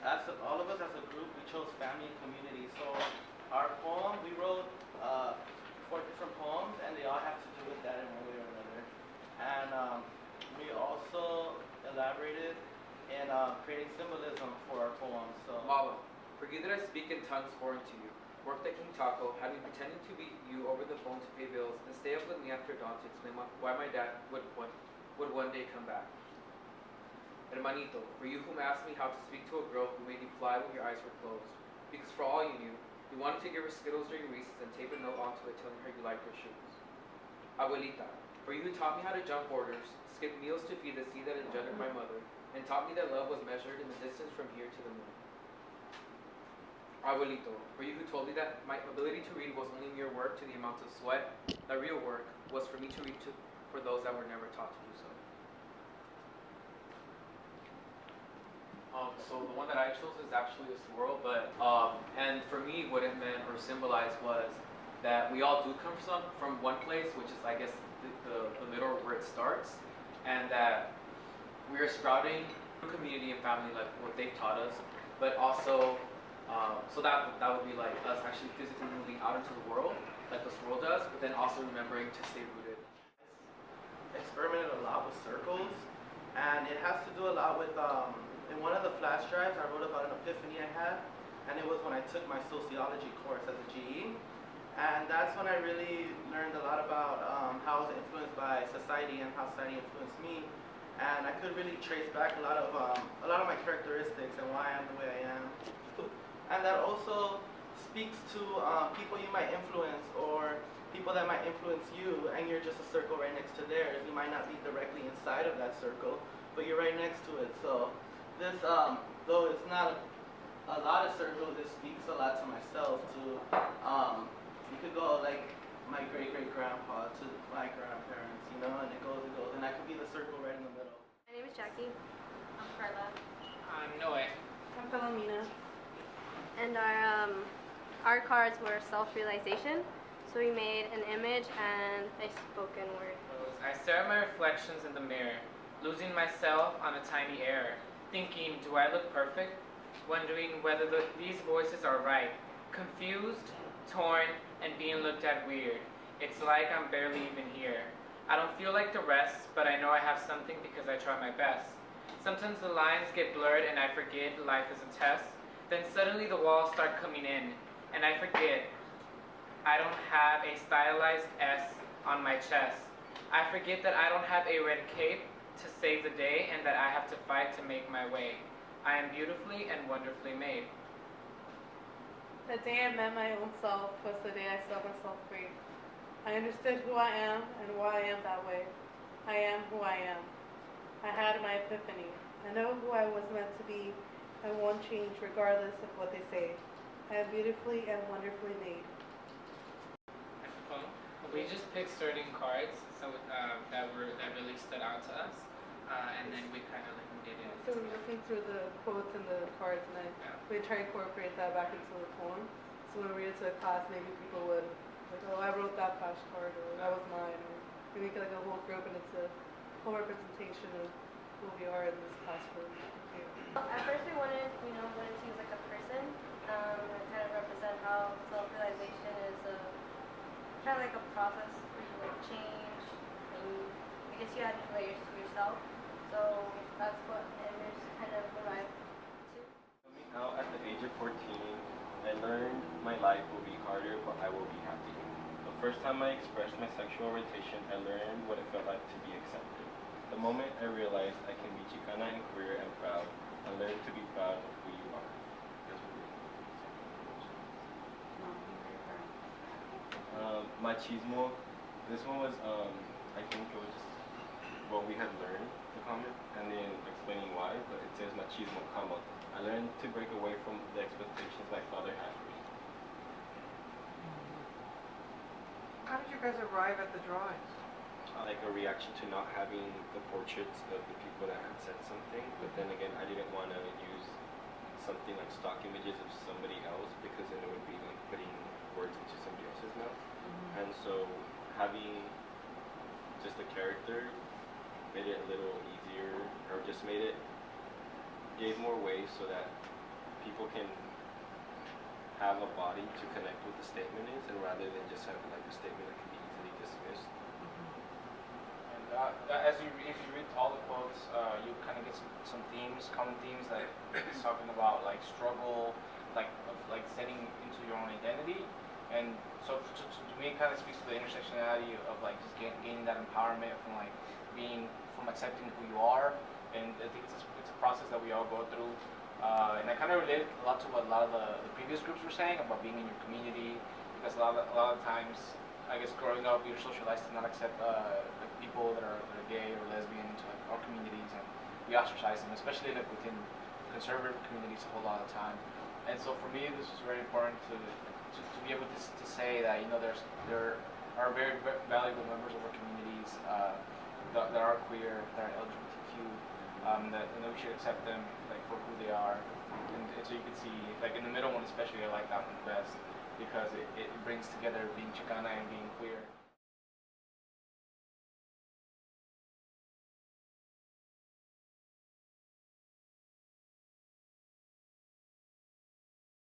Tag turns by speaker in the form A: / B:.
A: all of us as a group, we chose family and community. So our poem, we wrote 4 different poems, and they all have to do with that in one way or another. And we also elaborated in creating symbolism for our poems. So,
B: Mala, forgive that I speak in tongues foreign to you. Work that King Taco, having pretended to be you over the phone to pay bills, and stay up with me after dawn to explain why my dad would one day come back. Hermanito, for you whom asked me how to speak to a girl who made you fly when your eyes were closed, because for all you knew, you wanted to give her Skittles during recess and tape a note onto it telling her you liked her shoes. Abuelita, for you who taught me how to jump borders, skip meals to feed the sea that engendered my mother, and taught me that love was measured in the distance from here to the moon. Abuelito, for you who told me that my ability to read was only mere work to the amount of sweat, that real work was for me to read for those that were never taught to do so. So the one that I chose is actually a swirl, but and for me what it meant or symbolized was that we all do come from one place, which is I guess the middle where it starts, and that we are sprouting community and family like what they've taught us, but also so that would be like us actually physically moving out into the world like the swirl does, but then also remembering to stay rooted.
A: Experimented a lot with circles, and it has to do a lot with in one of the flash drives I wrote about an epiphany I had, and it was when I took my sociology course as a GE, and that's when I really learned a lot about how I was influenced by society and how society influenced me, and I could really trace back a lot of my characteristics and why I am the way I am, and that also speaks to people you might influence or people that might influence you, and you're just a circle right next to theirs. You might not be directly inside of that circle, but you're right next to it. So this, though it's not a lot of circles, it speaks a lot to myself. You could go like my great-great-grandpa to my grandparents, you know, and it goes, and I could be the circle right in the middle.
C: My name is Jackie. I'm Carla.
D: I'm Noe.
E: I'm Philomena.
C: And our cards were self-realization. So we made an image and a spoken word.
D: I stare at my reflections in the mirror, losing myself on a tiny error, thinking, do I look perfect? Wondering whether these voices are right. Confused, torn, and being looked at weird. It's like I'm barely even here. I don't feel like the rest, but I know I have something because I try my best. Sometimes the lines get blurred and I forget life is a test. Then suddenly the walls start coming in, and I forget I don't have a stylized S on my chest. I forget that I don't have a red cape to save the day and that I have to fight to make my way. I am beautifully and wonderfully made.
E: The day I met my own self was the day I set myself free. I understood who I am and why I am that way. I am who I am. I had my epiphany. I know who I was meant to be and won't change regardless of what they say. I am beautifully and wonderfully made.
D: We just picked certain cards that really stood out to us, and then we kind of like did it.
E: So we're looking through the quotes and the cards, and we try to incorporate that back into the poem. So when we read it to a class, maybe people would like, oh, I wrote that flashcard, or that was mine, or we make it like a whole group, and it's a whole representation of who we are in this classroom.
C: At first we wanted to use like a person, and kind of represent how self-realization is kind of like a process where you like change, and I guess you add new layers to yourself. So that's what image kind of arrived to.
F: Coming out at the age of 14, I learned my life will be harder, but I will be happy. The first time I expressed my sexual orientation, I learned what it felt like to be accepted. The moment I realized I can be Chicana and queer and proud, I learned to be proud of who you are. Machismo, this one was, I think it was just what we had learned, the comment, and then explaining why, but it says machismo, comma. I learned to break away from the expectations my father had for me.
G: How did you guys arrive at the drawings?
F: Like a reaction to not having the portraits of the people that had said something, but then again, I didn't want to use something like stock images of somebody else, because then it would be like putting words into somebody else's mouth. And so having just a character made it a little easier, or just gave more ways so that people can have a body to connect with the statement is, and rather than just have like a statement that can be easily dismissed.
H: And if you read all the quotes, you kind of get some themes, common themes that it's talking about like struggle, like setting into your own identity, and so to me it kind of speaks to the intersectionality of like just gaining that empowerment from accepting who you are, and I think it's a process that we all go through. And I kind of relate a lot to what a lot of the previous groups were saying about being in your community, because a lot of times, I guess growing up, you're socialized to not accept like people that are gay or lesbian into like our communities, and we ostracize them, especially like within conservative communities a whole lot of the time. And so for me, this was very important to be able to say that there are very valuable members of our communities that are queer, that are LGBTQ. That we should accept them like for who they are, and so you can see like in the middle one especially, I like that one best because it brings together being Chicana and being queer.